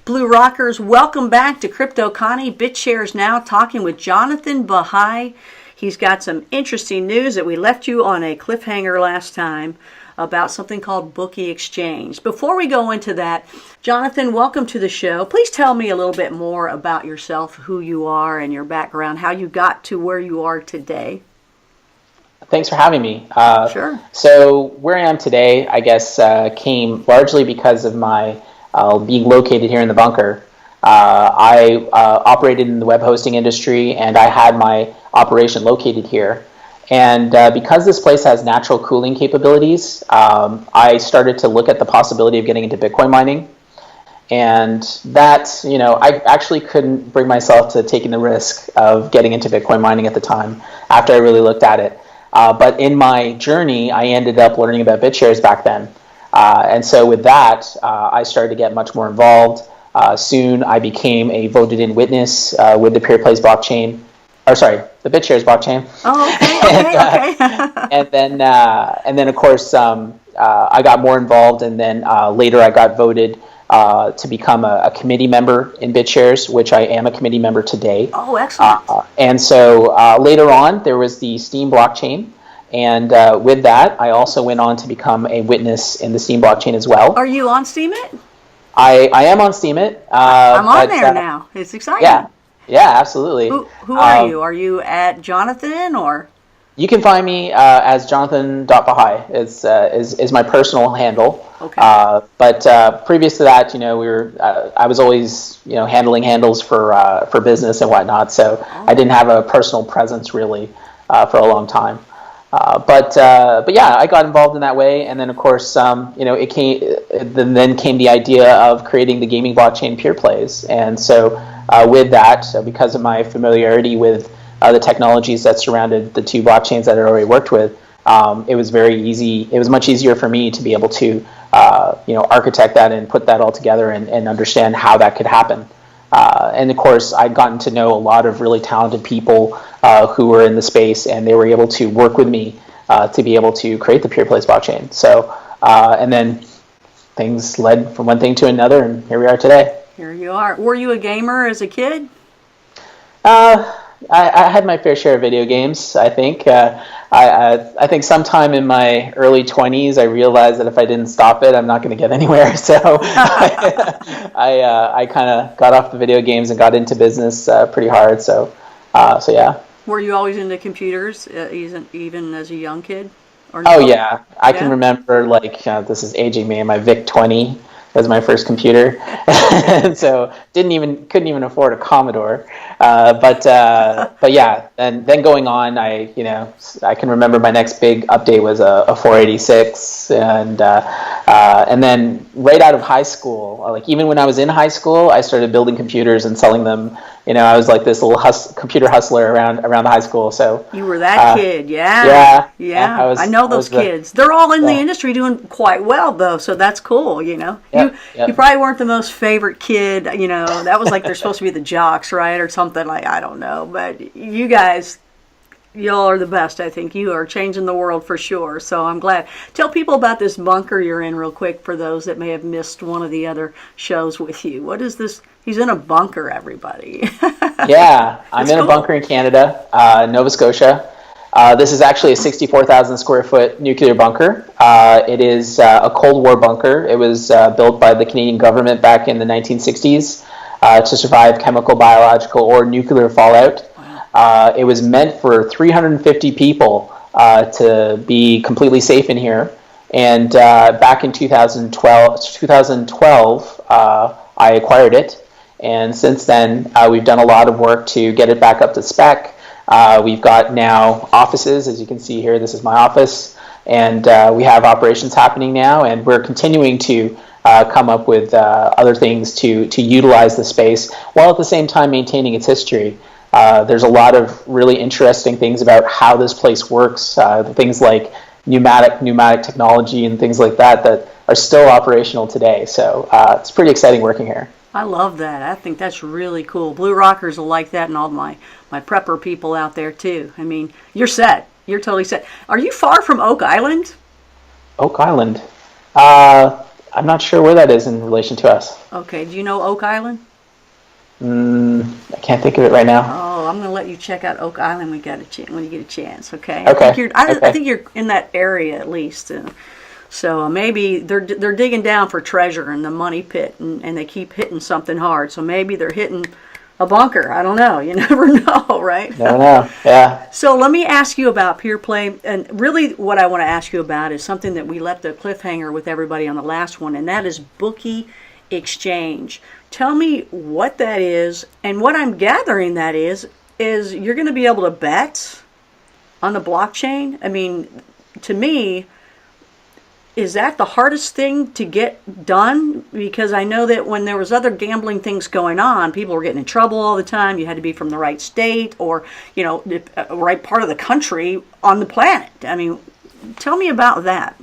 Blue Rockers, welcome back to Crypto Connie. Bitshares now, talking with Jonathon Baha'i. He's got some interesting news that we left you on a cliffhanger last time about something called BOOKIE.EXCHANGE. Before we go into that, Jonathon, welcome to the show. Please tell me a little bit more about yourself, who you are and your background, how you got to where you are today. Thanks for having me. Sure. So where I am today, I guess, came largely because of my being located here in the bunker. I operated in the web hosting industry, and I had my operation located here. And because this place has natural cooling capabilities, I started to look at the possibility of getting into Bitcoin mining. And that, I actually couldn't bring myself to taking the risk of getting into Bitcoin mining at the time after I really looked at it. But in my journey, I ended up learning about Bitshares back then. And so with that, I started to get much more involved. Soon I became a voted-in witness with the Peerplays blockchain. The Bitshares blockchain. Oh, okay. And then of course, I got more involved, and then later I got voted to become a committee member in Bitshares, which I am a committee member today. Oh, excellent. And so later on, there was the STEEM blockchain. And with that, I also went on to become a witness in the STEEM blockchain as well. Are you on STEEMit? I am on STEEMit. I'm on there now. It's exciting. Yeah, absolutely. Who are you? Are you at Jonathon or? You can find me as Jonathon.Baha'i is my personal handle. Okay. But previous to that, I was always handling handles for business and whatnot. So I didn't have a personal presence really for a long time. But yeah, I got involved in that way, and then of course, then came the idea of creating the gaming blockchain Peerplays, and so with that, because of my familiarity with the technologies that surrounded the two blockchains that I already worked with, it was very easy. It was much easier for me to be able to architect that and put that all together and understand how that could happen. And of course, I'd gotten to know a lot of really talented people who were in the space, and they were able to work with me to be able to create the Peerplays blockchain. So, and then things led from one thing to another, and here we are today. Here you are. Were you a gamer as a kid? I had my fair share of video games, I think. I think sometime in my early 20s, I realized that if I didn't stop it, I'm not going to get anywhere. So I kind of got off the video games and got into business pretty hard. So yeah. Were you always into computers, even as a young kid? Or no? Oh, yeah. I can remember, this is aging me, my VIC-20 was my first computer, and so couldn't even afford a Commodore. But yeah, and then going on, I can remember my next big update was a 486, and then right out of high school, even when I was in high school, I started building computers and selling them. I was like this little computer hustler around the high school. So you were that kid, yeah. I know those kids. They're all in the industry doing quite well, though. So that's cool. You probably weren't the most favorite kid. That was like they're supposed to be the jocks, right, or something like I don't know. But you guys, y'all are the best. I think you are changing the world for sure. So I'm glad. Tell people about this bunker you're in real quick for those that may have missed one of the other shows with you. What is this? He's in a bunker, everybody. Yeah, I'm in a bunker in Canada, Nova Scotia. This is actually a 64,000 square foot nuclear bunker. It is a Cold War bunker. It was built by the Canadian government back in the 1960s to survive chemical, biological, or nuclear fallout. Wow. It was meant for 350 people to be completely safe in here. And back in 2012, I acquired it. And since then, we've done a lot of work to get it back up to spec. We've got now offices, as you can see here. This is my office, and we have operations happening now, and we're continuing to come up with other things to utilize the space while at the same time maintaining its history. There's a lot of really interesting things about how this place works, things like pneumatic technology and things like that are still operational today. So it's pretty exciting working here. I love that. I think that's really cool. Blue Rockers will like that, and all my prepper people out there too. I mean, you're set. You're totally set. Are you far from Oak Island? Oak Island? I'm not sure where that is in relation to us. Okay. Do you know Oak Island? I can't think of it right now. Oh, I'm going to let you check out Oak Island when you get a chance. Okay. Okay. I think you're in that area at least. So maybe they're digging down for treasure in the money pit, and they keep hitting something hard. So maybe they're hitting a bunker. I don't know. You never know, right? Never know. Yeah. So let me ask you about peer play, and really what I want to ask you about is something that we left a cliffhanger with everybody on the last one, and that is Bookie Exchange. Tell me what that is, and what I'm gathering that is you're going to be able to bet on the blockchain. I mean, to me, is that the hardest thing to get done? Because I know that when there was other gambling things going on, people were getting in trouble all the time. You had to be from the right state or, right part of the country on the planet. I mean, tell me about that.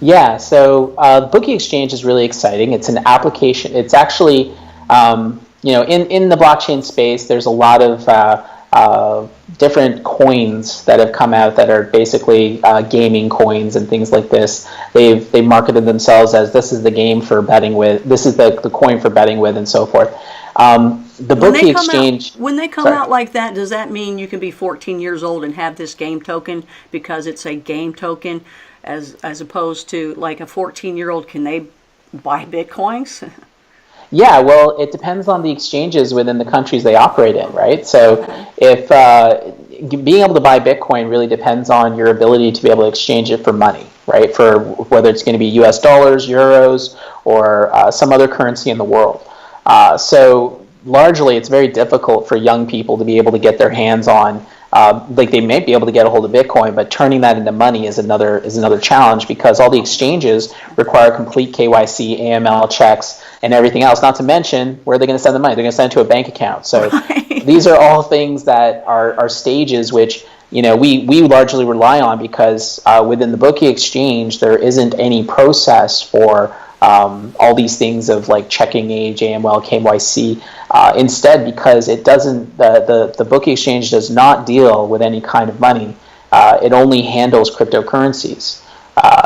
Yeah, so Bookie Exchange is really exciting. It's an application. It's actually, in the blockchain space, there's a lot of different coins that have come out that are basically gaming coins and things like this. They've marketed themselves as this is the game for betting with, this is the coin for betting with, and so forth. The Bookie Exchange. When they come out like that, does that mean you can be 14 years old and have this game token because it's a game token, as opposed to like a 14-year-old, can they buy Bitcoins? Yeah, well, it depends on the exchanges within the countries they operate in, right? So if being able to buy Bitcoin really depends on your ability to be able to exchange it for money, right? For whether it's going to be US dollars, euros, or some other currency in the world. So largely, it's very difficult for young people to be able to get their hands on. Like they may be able to get a hold of Bitcoin, but turning that into money is another challenge because all the exchanges require complete KYC, AML checks, and everything else. Not to mention, where are they going to send the money? They're going to send it to a bank account. So these are all things that are stages which we largely rely on because within the Bookie Exchange there isn't any process for all these things of like checking age, AML, KYC. Instead, because it doesn't, the Bookie Exchange does not deal with any kind of money. It only handles cryptocurrencies.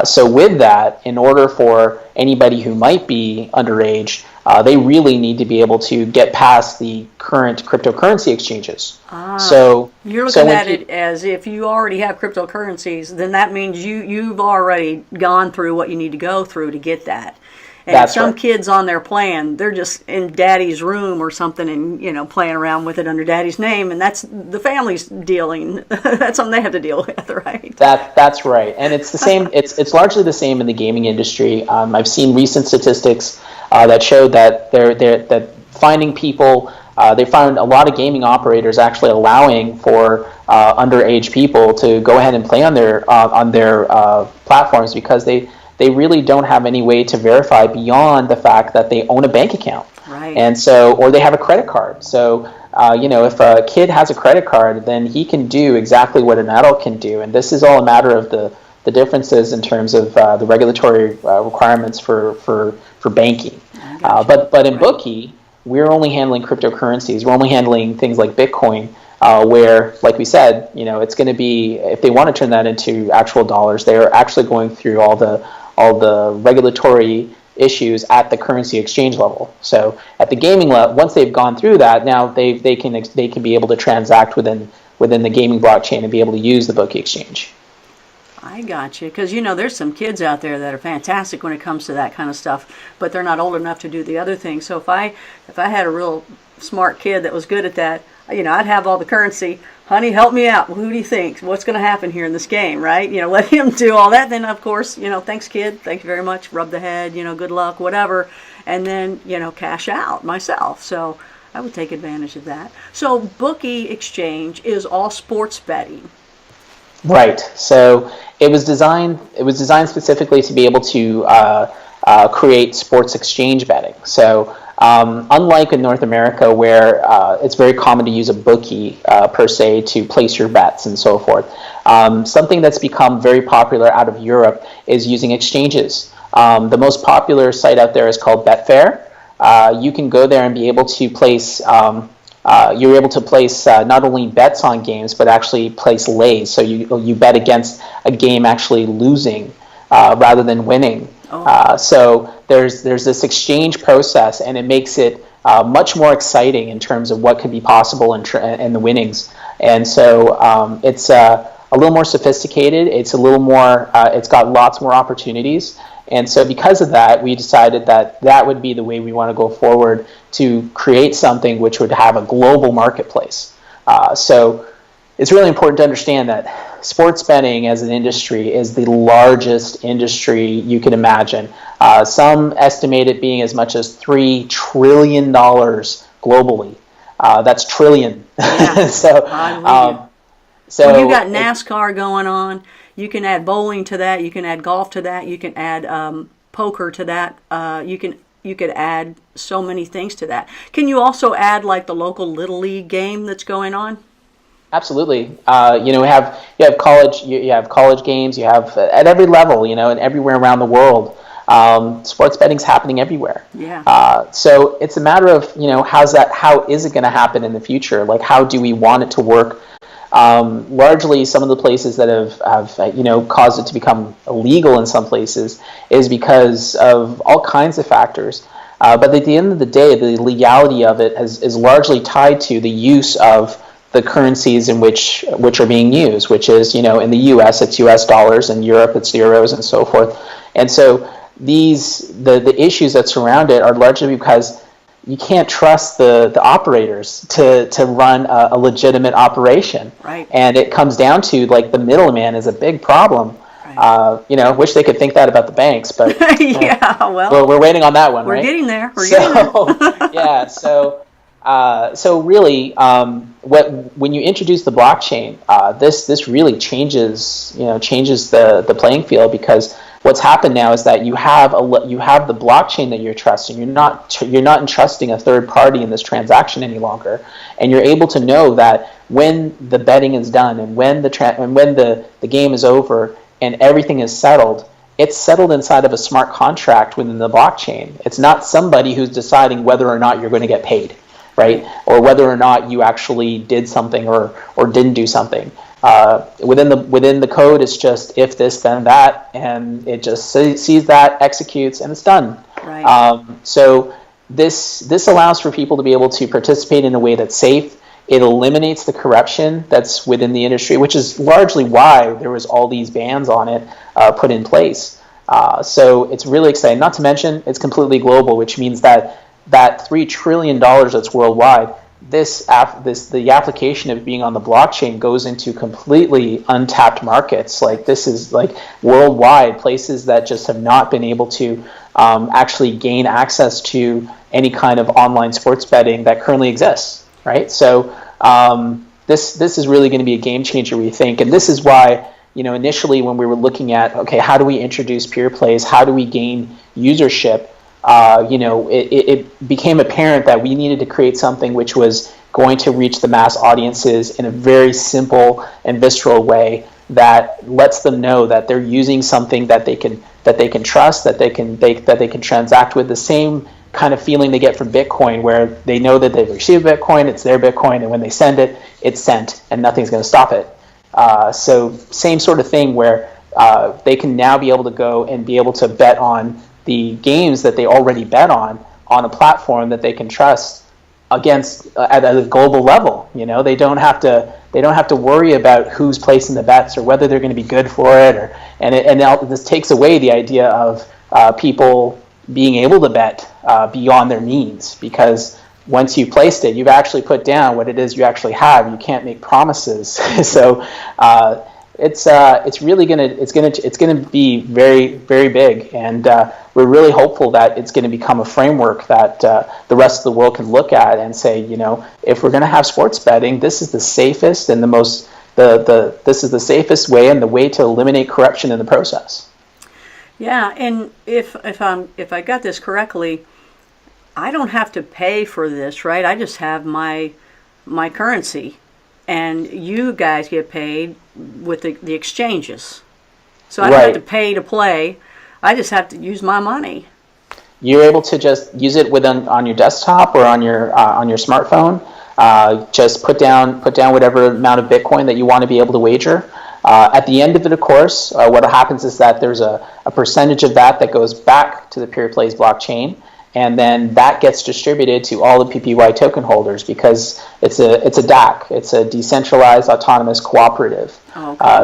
So with that, in order for anybody who might be underage, they really need to be able to get past the current cryptocurrency exchanges. So you're looking at it as if you already have cryptocurrencies, then that means you've already gone through what you need to go through to get that. And some kids on their plan, they're just in daddy's room or something and, playing around with it under daddy's name. And that's the family's dealing. That's something they have to deal with, right? That's right. And it's the same. It's largely the same in the gaming industry. I've seen recent statistics that show that that finding people, they found a lot of gaming operators actually allowing for underage people to go ahead and play on their platforms because they really don't have any way to verify beyond the fact that they own a bank account. Right. And so, or they have a credit card. So, if a kid has a credit card, then he can do exactly what an adult can do. And this is all a matter of the differences in terms of the regulatory requirements for banking. But in Bookie, we're only handling cryptocurrencies. We're only handling things like Bitcoin, where, like we said, it's going to be, if they want to turn that into actual dollars, they are actually going through all the regulatory issues at the currency exchange level. So at the gaming level, once they've gone through that, now they can be able to transact within the gaming blockchain and be able to use the Bookie Exchange. I got you, because there's some kids out there that are fantastic when it comes to that kind of stuff, but they're not old enough to do the other thing. So if I had a real smart kid that was good at that, I'd have all the currency. Honey, help me out. Well, who do you think? What's going to happen here in this game, right? Let him do all that. Then, of course, thanks, kid. Thank you very much. Rub the head, good luck, whatever. And then, cash out myself. So I would take advantage of that. So Bookie Exchange is all sports betting. Right. So it was designed specifically to be able to create sports exchange betting. So unlike in North America, where it's very common to use a bookie per se to place your bets and so forth, something that's become very popular out of Europe is using exchanges. The most popular site out there is called Betfair. You can go there and be able to place. You're able to place not only bets on games, but actually place lays. So you bet against a game actually losing rather than winning. So there's this exchange process, and it makes it much more exciting in terms of what could be possible in the winnings. And so it's a little more sophisticated. It's a little more. It's got lots more opportunities. And so because of that, we decided that would be the way we want to go forward to create something which would have a global marketplace. So it's really important to understand that sports betting as an industry is the largest industry you can imagine. Some estimate it being as much as $3 trillion globally. That's trillion. Yeah. So well, you got NASCAR going on. You can add bowling to that. You can add golf to that. You can add poker to that. You could add so many things to that. Can you also add like the local Little League game that's going on? Absolutely. You have college games. You have at every level. And everywhere around the world. Sports betting's happening everywhere. Yeah. So it's a matter of how is it going to happen in the future? Like, how do we want it to work? Largely, some of the places that have caused it to become illegal in some places is because of all kinds of factors. But at the end of the day, the legality of it is largely tied to the use of the currencies in which are being used, which is, in the U.S. it's U.S. dollars, and Europe it's euros, and so forth. And so the issues that surround it are largely because you can't trust the operators to run a legitimate operation. Right. And it comes down to, like, the middleman is a big problem. Right. Wish they could think that about the banks, but yeah, well, we're waiting on that one. We're right? getting there. We're getting there. Yeah. So really, when you introduce the blockchain, this really changes the playing field, because what's happened now is that you have the blockchain that you're trusting. You're not entrusting a third party in this transaction any longer, and you're able to know that when the betting is done and when the game is over and everything is settled, it's settled inside of a smart contract within the blockchain. It's not somebody who's deciding whether or not you're going to get paid, right? Or whether or not you actually did something or didn't do something. Within the code, it's just if this then that, and it just sees that, executes, and it's done. Right. So this allows for people to be able to participate in a way that's safe. It eliminates the corruption that's within the industry, which is largely why there was all these bans on it put in place. So it's really exciting. Not to mention, it's completely global, which means that $3 trillion that's worldwide, the application of being on the blockchain goes into completely untapped markets. Like, this is like worldwide, places that just have not been able to actually gain access to any kind of online sports betting that currently exists, right? So this is really going to be a game changer, we think, and this is why, initially when we were looking at, okay, how do we introduce Peerplays, how do we gain usership, it became apparent that we needed to create something which was going to reach the mass audiences in a very simple and visceral way that lets them know that they're using something that they can trust, that they can transact with, the same kind of feeling they get from Bitcoin, where they know that they've received Bitcoin, it's their Bitcoin, and when they send it, it's sent, and nothing's going to stop it. So same sort of thing where they can now be able to go and be able to bet on the games that they already bet on a platform that they can trust against at a global level. They don't have to worry about who's placing the bets or whether they're going to be good for it, and this takes away the idea of people being able to bet beyond their means, because once you've placed it, you've actually put down what it is you actually have. You can't make promises. So it's really gonna be very, very big, and we're really hopeful that it's going to become a framework that the rest of the world can look at and say, if we're going to have sports betting, this is the safest and this is the safest way and the way to eliminate corruption in the process. Yeah, and if I got this correctly, I don't have to pay for this, right? I just have my currency, and you guys get paid with the exchanges. So I don't have to pay to play. I just have to use my money. You're able to just use it on your desktop or on your smartphone. Just put down whatever amount of Bitcoin that you want to be able to wager. At the end of it, of course, what happens is that there's a percentage of that goes back to the Peerplays blockchain, and then that gets distributed to all the PPY token holders because it's a DAC, it's a decentralized autonomous cooperative,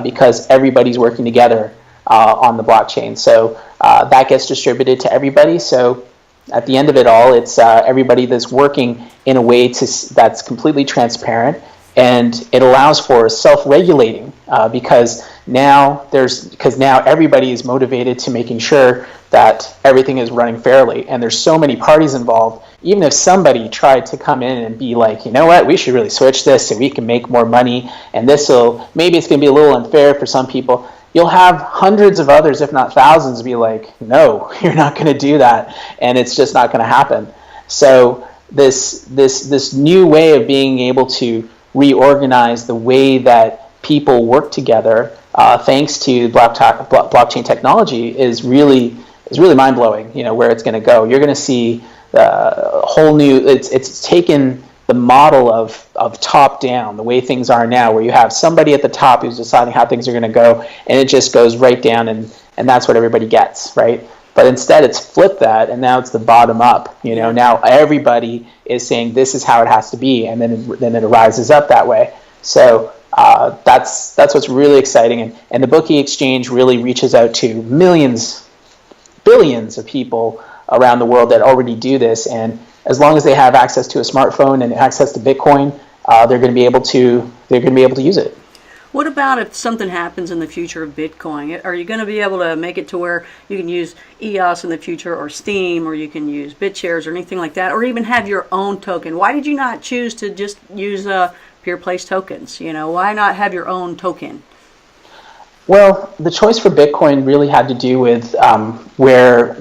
because everybody's working together on the blockchain. So that gets distributed to everybody. So at the end of it all, it's everybody that's working in a way that's completely transparent, and it allows for self-regulating because now everybody is motivated to making sure that everything is running fairly, and there's so many parties involved. Even if somebody tried to come in and be like, you know what, we should really switch this so we can make more money, and maybe it's going to be a little unfair for some people, you'll have hundreds of others, if not thousands, be like, no, you're not going to do that, and it's just not going to happen. So this new way of being able to reorganize the way that people work together, thanks to blockchain technology, is really mind-blowing. Where it's going to go. You're going to see a whole new. It's taken the model of top down, the way things are now, where you have somebody at the top who's deciding how things are going to go, and it just goes right down, and that's what everybody gets, right? But instead it's flipped that, and now it's the bottom up. Now everybody is saying this is how it has to be, and then it rises up that way. So that's what's really exciting, and the Bookie Exchange really reaches out to millions, billions of people around the world that already do this, and as long as they have access to a smartphone and access to Bitcoin, they're going to be able to use it. What about if something happens in the future of Bitcoin? Are you going to be able to make it to where you can use EOS in the future, or STEEM, or you can use Bitshares or anything like that, or even have your own token? Why did you not choose to just use Peerplays tokens? Why not have your own token? Well, the choice for Bitcoin really had to do with where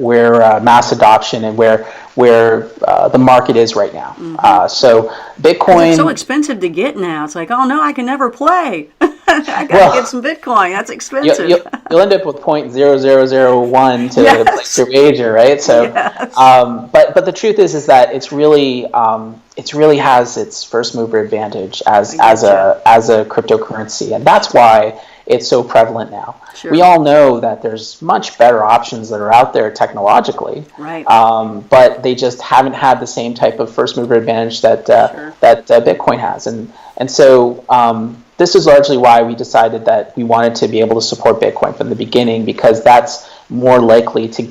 mass adoption and where the market is right now. Mm-hmm. So Bitcoin, it's so expensive to get now. It's like, oh no, I can never play. I gotta get some Bitcoin. That's expensive. You'll end up with 0.0001 to place your wager, right? So, but the truth is that it's really has its first mover advantage as a cryptocurrency, and that's why it's so prevalent now. Sure. We all know that there's much better options that are out there technologically, right? But they just haven't had the same type of first mover advantage that Bitcoin has, and so this is largely why we decided that we wanted to be able to support Bitcoin from the beginning, because that's more likely to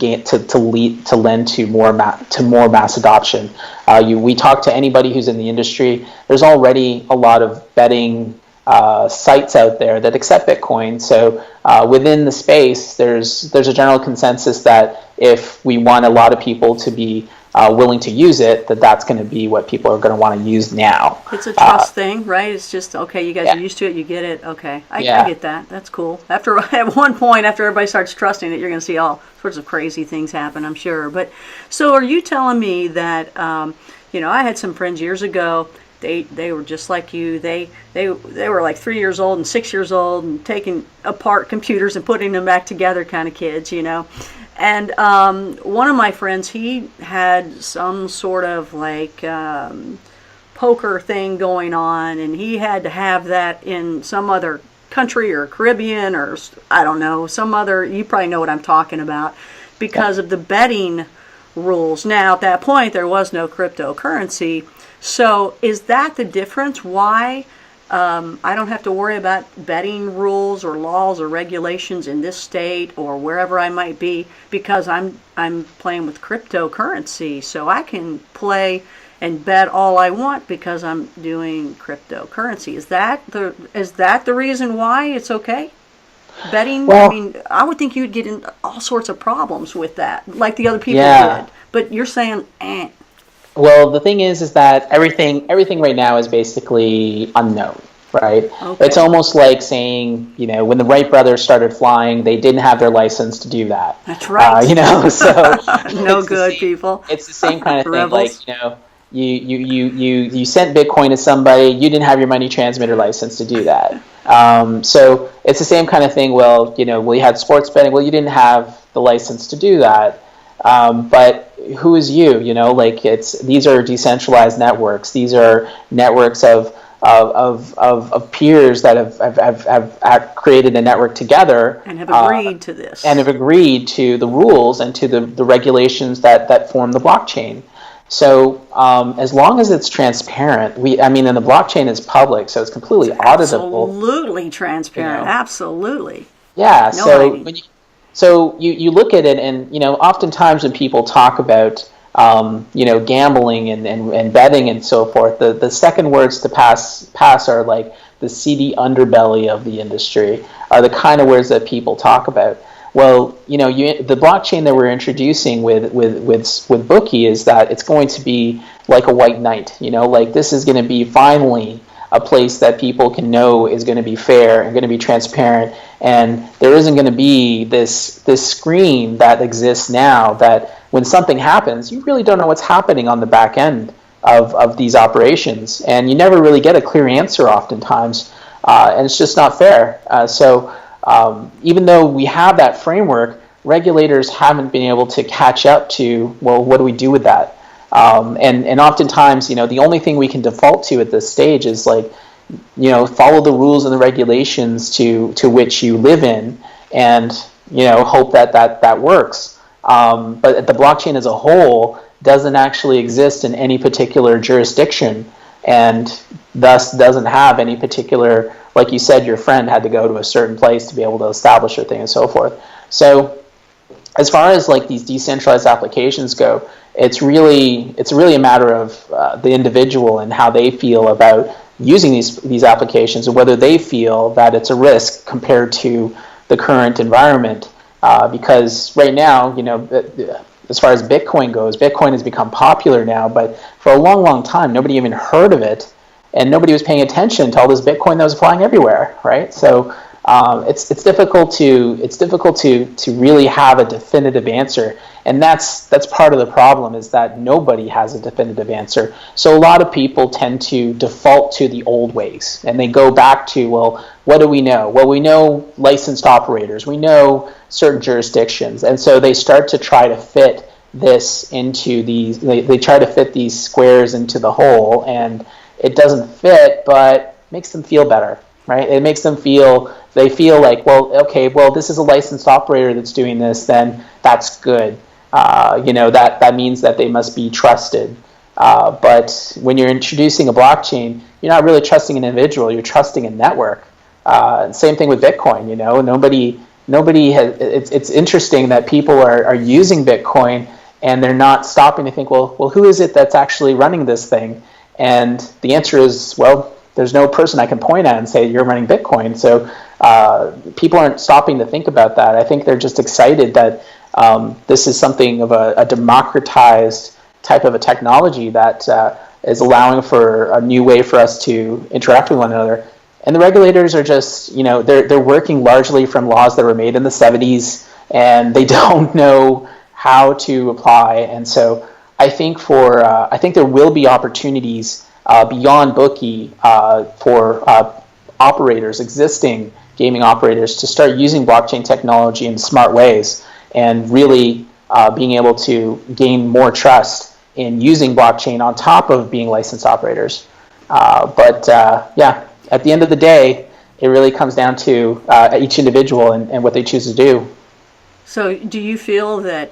lend to more mass adoption. We talk to anybody who's in the industry. There's already a lot of betting sites out there that accept Bitcoin. So within the space, there's a general consensus that if we want a lot of people to be willing to use it, that's going to be what people are going to want to use now. It's a trust thing, right? It's just, okay, you guys are used to it, you get it, okay. I get that. That's cool. At one point, after everybody starts trusting it, you're going to see all sorts of crazy things happen, I'm sure. But so are you telling me that, I had some friends years ago. They were just like you. They were like 3 years old and 6 years old and taking apart computers and putting them back together kind of kids, And one of my friends, he had some sort of like poker thing going on, and he had to have that in some other country or Caribbean or I don't know, some other, you probably know what I'm talking about, because of the betting rules. Now, at that point, there was no cryptocurrency. So is that the difference? Why I don't have to worry about betting rules or laws or regulations in this state or wherever I might be, because I'm playing with cryptocurrency, so I can play and bet all I want because I'm doing cryptocurrency. Is that the reason why it's okay? Betting? Well, I would think you'd get in all sorts of problems with that, like the other people did. But you're saying, Well, the thing is that everything right now is basically unknown, right? Okay. It's almost like saying, when the Wright brothers started flying, they didn't have their license to do that. That's right. So no good people. It's the same kind of thing. Like, you sent Bitcoin to somebody, you didn't have your money transmitter license to do that. So it's the same kind of thing. Well, we had sports betting. Well, you didn't have the license to do that. But who is you? These are decentralized networks. These are networks of of peers that have created a network together and have agreed to this, and have agreed to the rules and to the regulations that form the blockchain. So as long as it's transparent, and the blockchain is public, so it's completely auditable. Absolutely transparent. Absolutely. Yeah. So you look at it, and oftentimes when people talk about gambling and betting and so forth, the second words to pass are like the seedy underbelly of the industry, are the kind of words that people talk about. Well, the blockchain that we're introducing with Bookie is that it's going to be like a white knight. Like this is going to be finally a place that people can know is going to be fair and going to be transparent, and there isn't going to be this screen that exists now that when something happens, you really don't know what's happening on the back end of these operations, and you never really get a clear answer oftentimes, and it's just not fair. So even though we have that framework, regulators haven't been able to catch up to, well, what do we do with that? And oftentimes, the only thing we can default to at this stage is like, follow the rules and the regulations to which you live in, and hope that works. But the blockchain as a whole doesn't actually exist in any particular jurisdiction, and thus doesn't have any particular, like you said, your friend had to go to a certain place to be able to establish a thing and so forth. So as far as like these decentralized applications go, it's really a matter of the individual and how they feel about using these applications, and whether they feel that it's a risk compared to the current environment. Because right now, as far as Bitcoin goes, Bitcoin has become popular now, but for a long, long time, nobody even heard of it, and nobody was paying attention to all this Bitcoin that was flying everywhere, right? So it's difficult to really have a definitive answer, and that's part of the problem, is that nobody has a definitive answer. So a lot of people tend to default to the old ways, and they go back to, well, what do we know? Well, we know licensed operators, we know certain jurisdictions, and so they start to try to fit this into these. They try to fit these squares into the hole, and it doesn't fit, but makes them feel better, right? It makes them feel. They feel like, well, okay, well, this is a licensed operator that's doing this, then that's good. That means that they must be trusted. But when you're introducing a blockchain, you're not really trusting an individual, you're trusting a network. Same thing with Bitcoin, nobody has, it's interesting that people are using Bitcoin, and they're not stopping to think, well, who is it that's actually running this thing? And the answer is, well, there's no person I can point at and say you're running Bitcoin. So people aren't stopping to think about that. I think they're just excited that this is something of a democratized type of a technology that is allowing for a new way for us to interact with one another. And the regulators are just, they're working largely from laws that were made in the 70s, and they don't know how to apply. And so I think there will be opportunities beyond Bookie for operators, existing gaming operators, to start using blockchain technology in smart ways, and really being able to gain more trust in using blockchain on top of being licensed operators. At the end of the day, it really comes down to each individual and what they choose to do. So do you feel that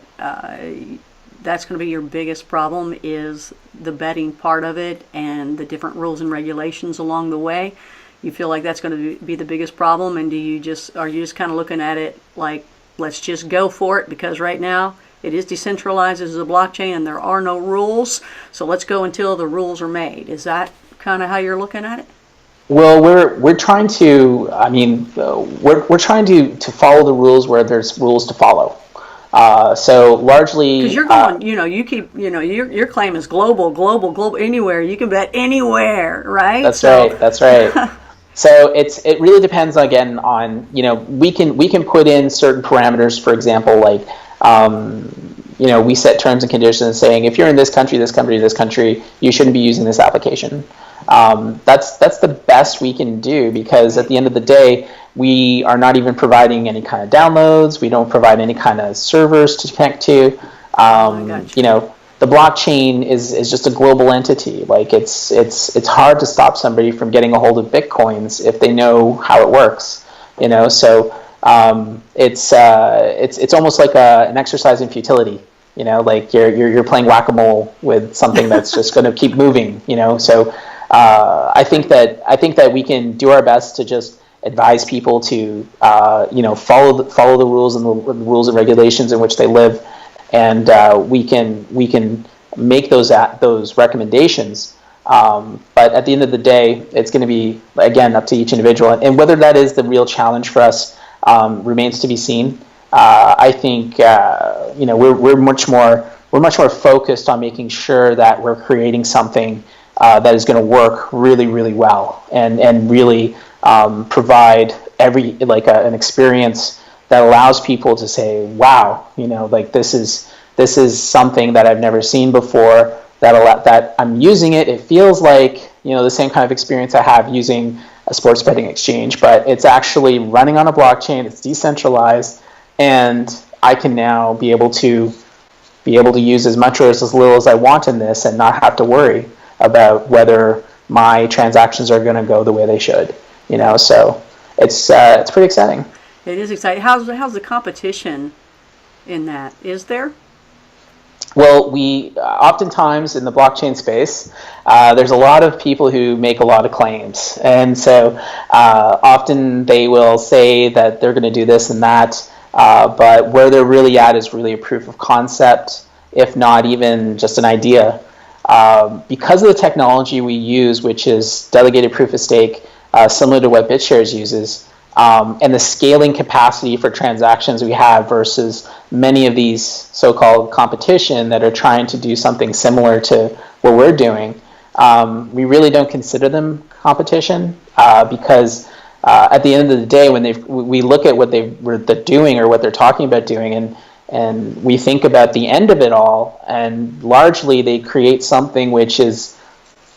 that's going to be your biggest problem, is the betting part of it and the different rules and regulations along the way? You feel like that's going to be the biggest problem, and are you just kind of looking at it like, let's just go for it, because right now it is decentralized as a blockchain and there are no rules, so let's go until the rules are made? Is that kind of how you're looking at it? Well, we're trying to. We're trying to follow the rules where there's rules to follow. So largely, because you're going, you keep, your claim is global, anywhere. You can bet anywhere, right? That's right. So it really depends again on, we can put in certain parameters. For example, like we set terms and conditions saying, if you're in this country, you shouldn't be using this application. That's the best we can do, because at the end of the day, we are not even providing any kind of downloads. We don't provide any kind of servers to connect to. the blockchain is just a global entity. Like it's hard to stop somebody from getting a hold of Bitcoins if they know how it works, you know. So it's almost like an exercise in futility, you know. Like you're playing whack-a-mole with something that's just going to keep moving, you know. So I think that we can do our best to just advise people to you know, follow the rules and the rules and regulations in which they live. And we can make those recommendations, but at the end of the day, it's going to be, again, up to each individual. And whether that is the real challenge for us remains to be seen. I think you know, we're much more focused on making sure that we're creating something that is going to work really, really well, and really provide an experience that allows people to say, wow, you know, like this is something that I've never seen before, that I'm using it. It feels like, you know, the same kind of experience I have using a sports betting exchange, but it's actually running on a blockchain, it's decentralized, and I can now be able to use as much or as little as I want in this and not have to worry about whether my transactions are going to go the way they should, you know. So it's pretty exciting. It is exciting. How's the competition in that? Is there? Well, we oftentimes in the blockchain space, there's a lot of people who make a lot of claims, and so often they will say that they're going to do this and that, but where they're really at is really a proof of concept, if not even just an idea. Because of the technology we use, which is delegated proof of stake, similar to what Bitshares uses, and the scaling capacity for transactions we have versus many of these so-called competition that are trying to do something similar to what we're doing, we really don't consider them competition, because at the end of the day, when we look at what they're doing or what they're talking about doing, and we think about the end of it all, and largely they create something which is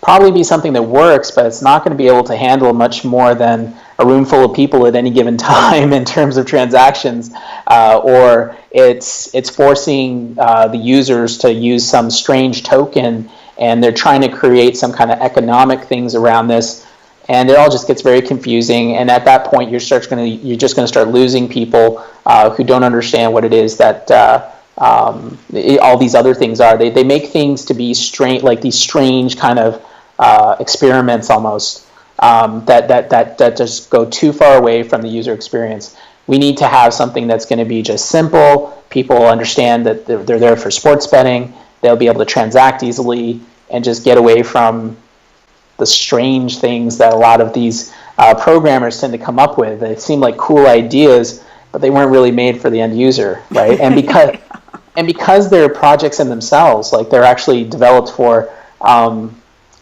probably be something that works, but it's not going to be able to handle much more than a room full of people at any given time in terms of transactions, or it's forcing the users to use some strange token, and they're trying to create some kind of economic things around this, and it all just gets very confusing. And at that point, you're just going to start losing people who don't understand what it is that all these other things are. They make things to be strange, like these strange kind of experiments almost, that just go too far away from the user experience. We need to have something that's going to be just simple. People understand that they're there for sports betting. They'll be able to transact easily and just get away from the strange things that a lot of these programmers tend to come up with. They seem like cool ideas, but they weren't really made for the end user, right? And because they're projects in themselves, like they're actually developed for,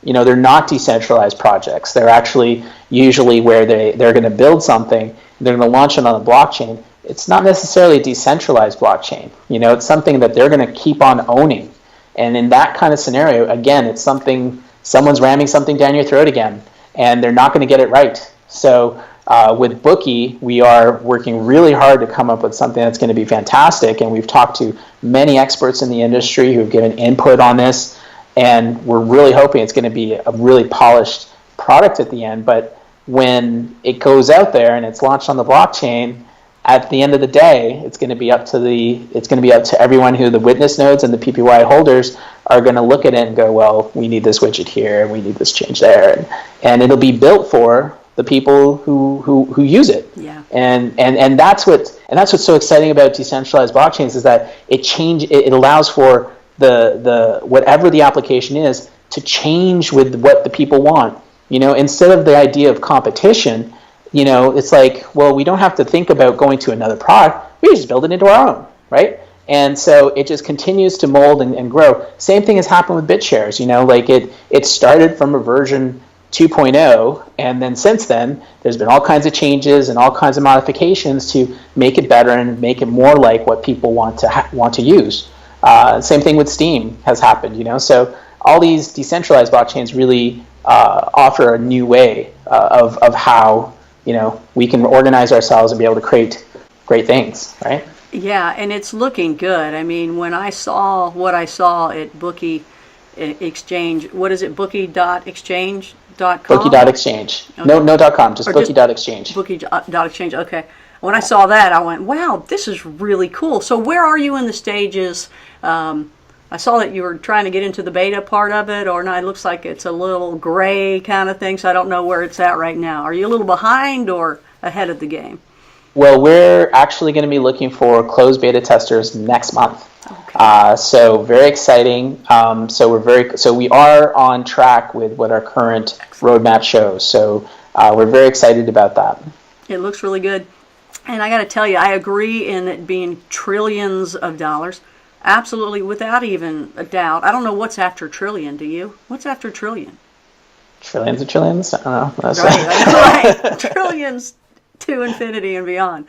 you know, they're not decentralized projects. They're actually usually where they're going to build something, they're going to launch it on a blockchain. It's not necessarily a decentralized blockchain. You know, it's something that they're going to keep on owning. And in that kind of scenario, again, it's someone's ramming something down your throat again, and they're not going to get it right. So with Bookie, we are working really hard to come up with something that's going to be fantastic, and we've talked to many experts in the industry who've given input on this, and we're really hoping it's going to be a really polished product at the end. But when it goes out there and it's launched on the blockchain, at the end of the day, it's going to be up to everyone who the witness nodes and the PPY holders are going to look at it and go, well, we need this widget here, we need this change there, and it'll be built for the people who use it. Yeah. And that's what's so exciting about decentralized blockchains, is that it allows for the whatever the application is to change with what the people want. You know, instead of the idea of competition, you know, it's like, well, we don't have to think about going to another product. We just build it into our own, right? And so it just continues to mold and grow. Same thing has happened with Bitshares. You know, like it started from a version 2.0, and then since then, there's been all kinds of changes and all kinds of modifications to make it better and make it more like what people want to use. Same thing with STEEM has happened. You know, so all these decentralized blockchains really offer a new way of how, you know, we can organize ourselves and be able to create great things, right? Yeah, and it's looking good. I mean, when I saw what I saw at Bookie Exchange, what is it, bookie.exchange.com? Bookie.exchange. Okay. No .com, just bookie.exchange. Bookie.exchange, okay. When I saw that, I went, wow, this is really cool. So where are you in the stages? I saw that you were trying to get into the beta part of it, or not. It looks like it's a little gray kind of thing, so I don't know where it's at right now. Are you a little behind or ahead of the game? Well, we're actually going to be looking for closed beta testers next month. Okay. So very exciting. So we are on track with what our current roadmap shows. So we're very excited about that. It looks really good. And I got to tell you, I agree in it being trillions of dollars. Absolutely, without even a doubt. I don't know what's after trillion, do you? What's after trillion? Trillions of trillions? I don't know. That's right. Trillions to infinity and beyond.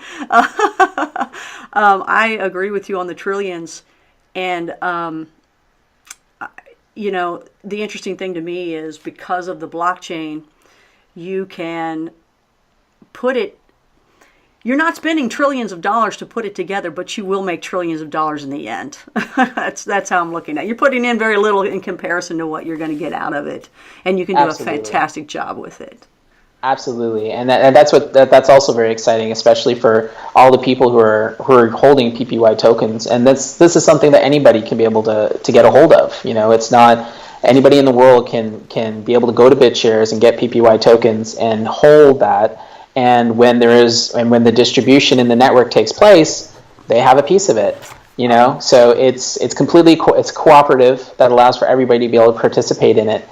I agree with you on the trillions. And, you know, the interesting thing to me is because of the blockchain, you can put it, you're not spending trillions of dollars to put it together, but you will make trillions of dollars in the end. That's how I'm looking at it. You're putting in very little in comparison to what you're going to get out of it. And you can do Absolutely. A fantastic job with it. Absolutely, and that's also very exciting, especially for all the people who are holding PPY tokens. And this is something that anybody can be able to get a hold of. You know, it's not anybody in the world can be able to go to Bitshares and get PPY tokens and hold that. And when the distribution in the network takes place, they have a piece of it. You know, so it's completely it's cooperative that allows for everybody to be able to participate in it.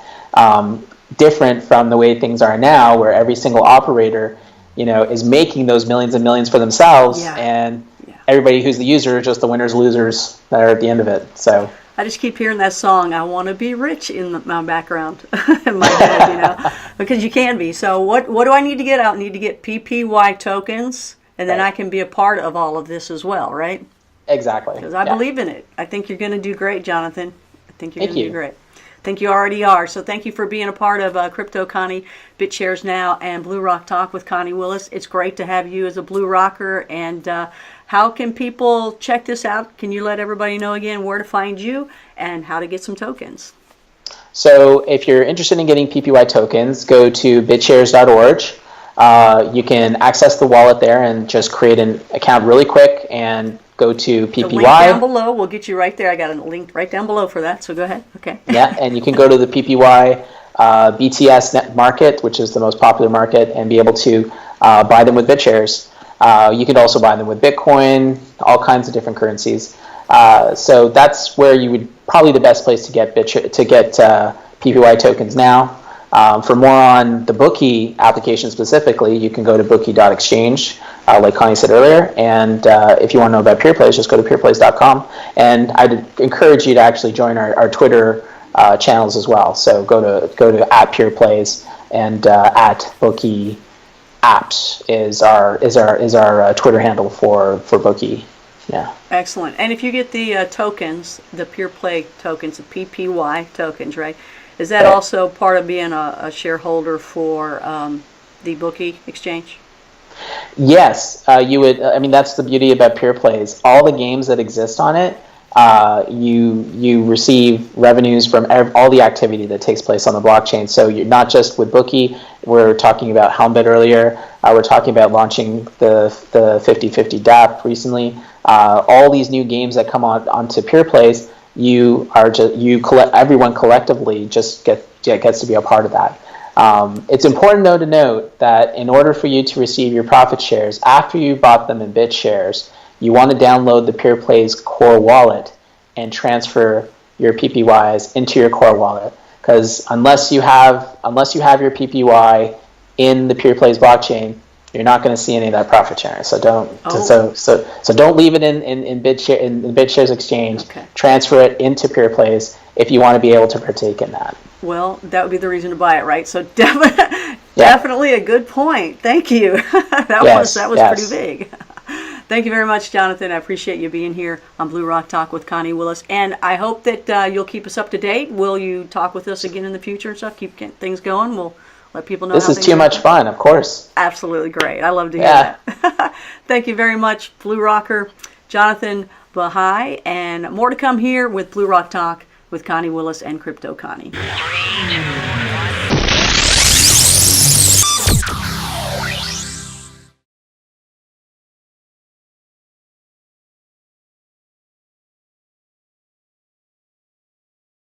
Different from the way things are now, where every single operator, you know, is making those millions and millions for themselves, and everybody who's the user is just the winners, losers that are at the end of it. So I just keep hearing that song, "I Want to Be Rich" in my background, in my head, you know, because you can be. So what do I need to get out? I need to get PPY tokens, and then I can be a part of all of this as well, right? Exactly. Because I believe in it. I think you're going to do great, Jonathan. I think you're going to do great. I think you already are. So thank you for being a part of Crypto Connie, BitShares Now, and Blue Rock Talk with Connie Willis. It's great to have you as a Blue Rocker. And how can people check this out? Can you let everybody know again where to find you and how to get some tokens? So if you're interested in getting PPY tokens, go to bitshares.org. You can access the wallet there and just create an account really quick and go to PPY. The link down below will get you right there. I got a link right down below for that, so go ahead. Okay. Yeah, and you can go to the PPY BTS net market, which is the most popular market, and be able to buy them with BitShares. You can also buy them with Bitcoin, all kinds of different currencies. So that's where you would probably the best place to get PPY tokens now. For more on the Bookie application specifically, you can go to bookie.exchange, like Connie said earlier. And if you want to know about Peerplays, just go to peerplays.com. And I'd encourage you to actually join our Twitter channels as well. So go to @Peerplays and @Bookie Apps is our Twitter handle for Bookie. Yeah. Excellent. And if you get the tokens, the Peerplay tokens, the PPY tokens, right? Is that also part of being a shareholder for the Bookie Exchange? Yes, you would. I mean, that's the beauty about Peerplays. All the games that exist on it, you receive revenues from all the activity that takes place on the blockchain. So you're not just with Bookie. We're talking about Helmbit earlier. We're talking about launching the 50/50 DApp recently. All these new games that come onto Peerplays. Everyone collectively just gets to be a part of that. It's important though to note that in order for you to receive your profit shares after you bought them in BitShares, you want to download the Peerplays core wallet and transfer your PPYs into your core wallet. Because unless you have your PPY in the Peerplays blockchain, you're not going to see any of that profit sharing. So don't leave it in BitShares Exchange. Okay. Transfer it into Peerplays if you want to be able to partake in that. Well, that would be the reason to buy it, right? So definitely a good point. Thank you. that was pretty big. Thank you very much, Jonathan. I appreciate you being here on Blue Rock Talk with Connie Willis. And I hope that you'll keep us up to date. Will you talk with us again in the future and stuff? Keep getting things going. We'll let people know. This is too much fun, of course. Absolutely great. I love to hear that. Thank you very much, Blue Rocker. Jonathon Baha'i, and more to come here with Blue Rock Talk with Connie Willis and Crypto Connie. 3, 2,